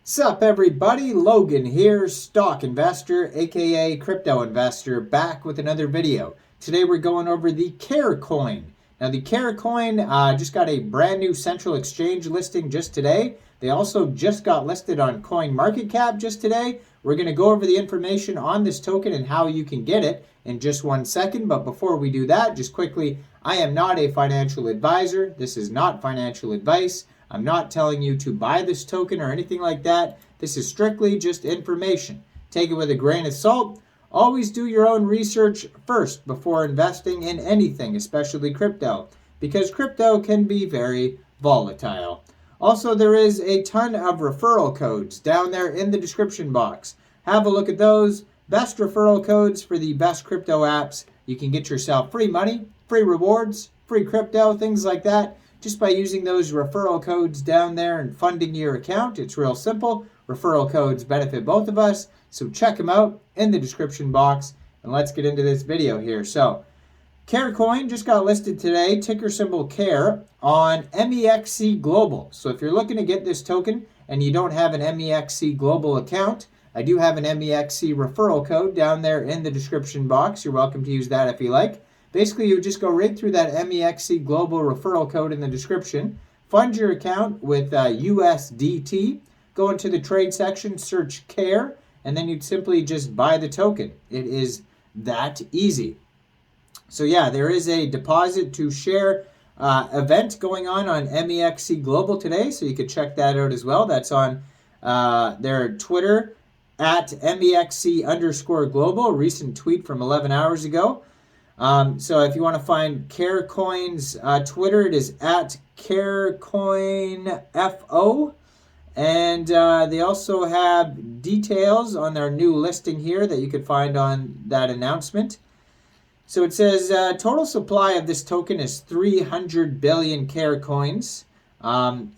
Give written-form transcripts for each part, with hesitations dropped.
Sup everybody, Logan here, stock investor, aka crypto investor, back with another video. Today we're going over the Carecoin. Now the Carecoin just got a brand new central exchange listing just today. They also just got listed on CoinMarketCap just today. We're going to go over the information on this token and how you can get it in just 1 second. But before we do that, just quickly, I am not a financial advisor. This is not financial advice. I'm not telling you to buy this token or anything like that. This is strictly just information. Take it with a grain of salt. Always do your own research first before investing in anything, especially crypto, because crypto can be very volatile. Also, there is a ton of referral codes down there in the description box. Have a look at those. Best referral codes for the best crypto apps. You can get yourself free money, free rewards, free crypto, things like that, just by using those referral codes down there and funding your account. It's real simple. Referral codes benefit both of us, so check them out in the description box. And let's get into this video here. So, Carecoin just got listed today, ticker symbol CARE, on Mexc Global. So if you're looking to get this token and you don't have an Mexc Global account, I do have an Mexc referral code down there in the description box. You're welcome to use that if you like. Basically, you just go right through that Mexc Global referral code in the description, fund your account with USDT, go into the trade section, search CARE, and then you'd simply just buy the token. It is that easy. So yeah, there is a deposit to share event going on Mexc Global today, so you could check that out as well. That's on their Twitter at Mexc_global, recent tweet from 11 hours ago. So if you want to find Carecoin's Twitter, it is at CarecoinFO. And they also have details on their new listing here that you could find on that announcement. So it says total supply of this token is 300 billion Carecoins.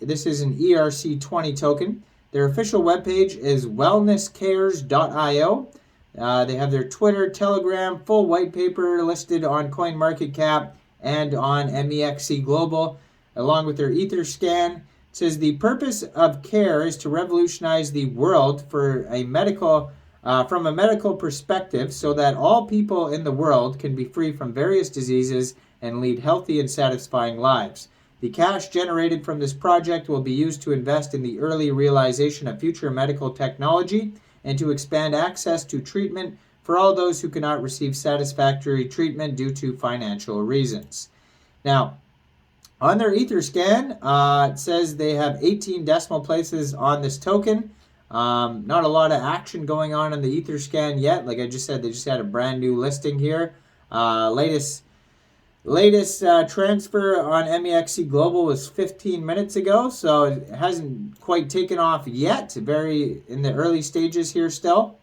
This is an ERC20 token. Their official webpage is wellnesscares.io. They have their Twitter, Telegram, full white paper listed on CoinMarketCap and on Mexc Global, along with their Etherscan. It says the purpose of CARE is to revolutionize the world for a medical, from a medical perspective, so that all people in the world can be free from various diseases and lead healthy and satisfying lives. The cash generated from this project will be used to invest in the early realization of future medical technology and to expand access to treatment for all those who cannot receive satisfactory treatment due to financial reasons. Now, on their Etherscan, it says they have 18 decimal places on this token. Not a lot of action going on in the Etherscan yet. Like I just said, they just had a brand new listing here. Latest transfer on Mexc Global was 15 minutes ago, so it hasn't quite taken off yet. Very in the early stages here still.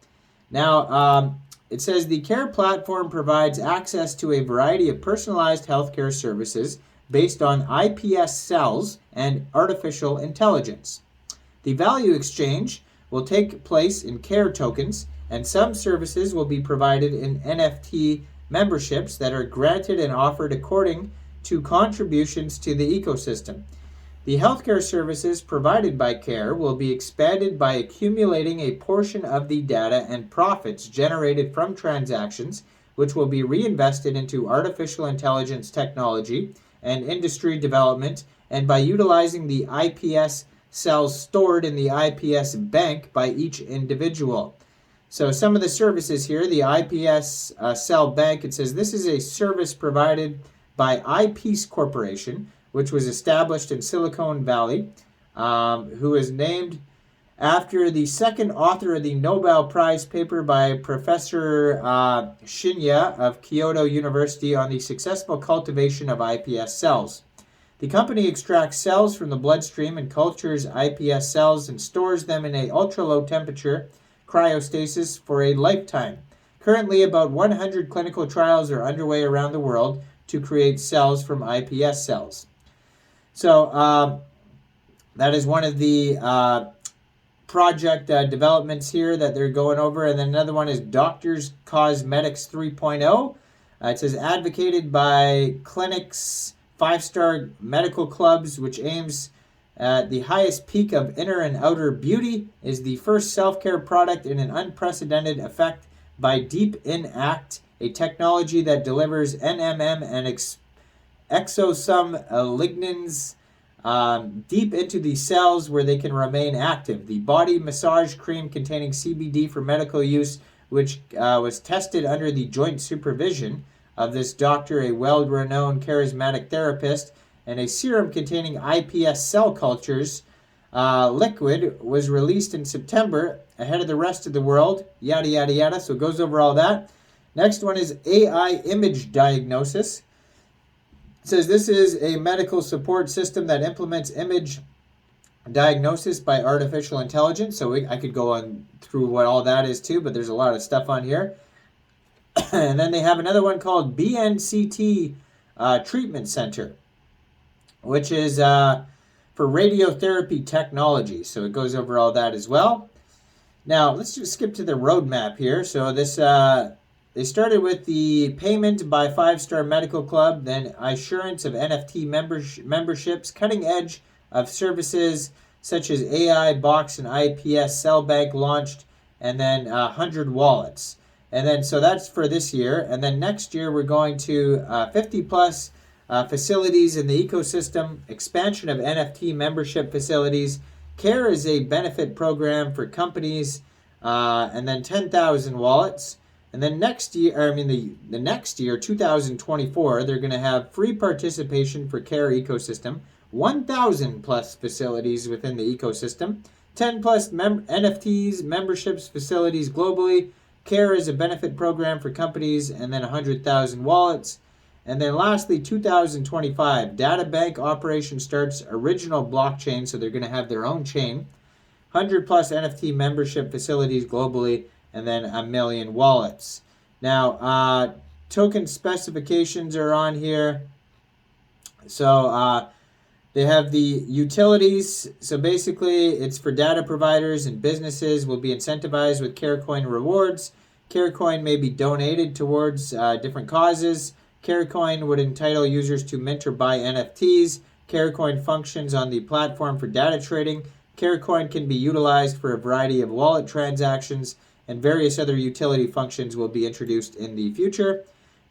Now, it says the CARE platform provides access to a variety of personalized healthcare services based on IPS cells and artificial intelligence. The value exchange will take place in CARE tokens, and some services will be provided in NFT memberships that are granted and offered according to contributions to the ecosystem. The healthcare services provided by CARE will be expanded by accumulating a portion of the data and profits generated from transactions, which will be reinvested into artificial intelligence technology and industry development, and by utilizing the IPS cells stored in the IPS bank by each individual. So some of the services here, the IPS cell bank, it says this is a service provided by iPeace Corporation, which was established in Silicon Valley, who is named after the second author of the Nobel Prize paper by Professor Shinya of Kyoto University on the successful cultivation of iPS cells. The company extracts cells from the bloodstream and cultures iPS cells and stores them in a ultra-low temperature cryostasis for a lifetime. Currently, about 100 clinical trials are underway around the world to create cells from iPS cells. So that is one of the project developments here that they're going over. And then another one is Doctors Cosmetics 3.0. It says advocated by clinics, 5-star medical clubs, which aims At the highest peak of inner and outer beauty, is the first self-care product in an unprecedented effect by Deep In-Act, a technology that delivers NMM and exosome lignins deep into the cells where they can remain active. The body massage cream containing CBD for medical use, which was tested under the joint supervision of this doctor, a well-renowned charismatic therapist, and a serum containing iPS cell cultures liquid was released in September ahead of the rest of the world, yada, yada, yada. So it goes over all that. Next one is AI image diagnosis. It says this is a medical support system that implements image diagnosis by artificial intelligence. So I could go on through what all that is too, but there's a lot of stuff on here. And then they have another one called BNCT Treatment Center, which is for radiotherapy technology. So it goes over all that as well. Now, let's just skip to the roadmap here. So this they started with the payment by 5-Star Medical Club, then assurance of NFT memberships, cutting edge of services such as AI, Box, and IPS Cell Bank launched, and then 100 wallets. And then, so that's for this year. And then next year, we're going to 50 plus facilities in the ecosystem, expansion of NFT membership facilities. CARE is a benefit program for companies, and then 10,000 wallets. And then next year, the next year, 2024, they're going to have free participation for CARE ecosystem, 1,000 plus facilities within the ecosystem, 10 plus NFTs, memberships, facilities globally. CARE is a benefit program for companies, and then 100,000 wallets. And then lastly, 2025, data bank operation starts, original blockchain, so they're going to have their own chain, 100 plus NFT membership facilities globally, and then 1 million wallets. Now, token specifications are on here. So they have the utilities. So basically, it's for data providers and businesses will be incentivized with Carecoin rewards. Carecoin may be donated towards different causes. Carecoin would entitle users to mint or buy NFTs. Carecoin functions on the platform for data trading. Carecoin can be utilized for a variety of wallet transactions, and various other utility functions will be introduced in the future.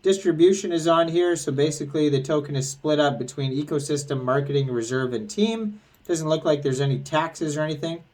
Distribution is on here, so basically the token is split up between ecosystem, marketing, reserve, and team. Doesn't look like there's any taxes or anything.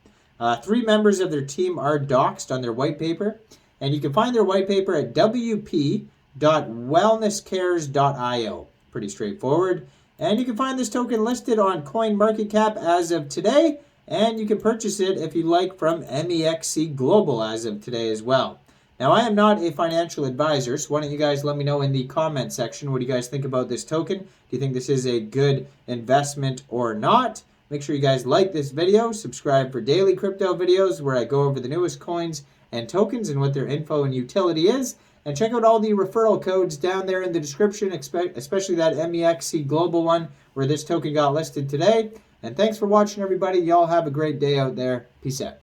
3 members of their team are doxed on their white paper, and you can find their white paper at wp.wellnesscares.io. Pretty straightforward. And you can find this token listed on CoinMarketCap as of today, and you can purchase it if you like from Mexc Global as of today as well. Now, I am not a financial advisor, so why don't you guys let me know in the comment section what do you guys think about this token? Do you think this is a good investment or not? Make sure you guys like this video, subscribe for daily crypto videos where I go over the newest coins and tokens and what their info and utility is. And check out all the referral codes down there in the description, especially that Mexc Global one where this token got listed today. And thanks for watching, everybody. Y'all have a great day out there. Peace out.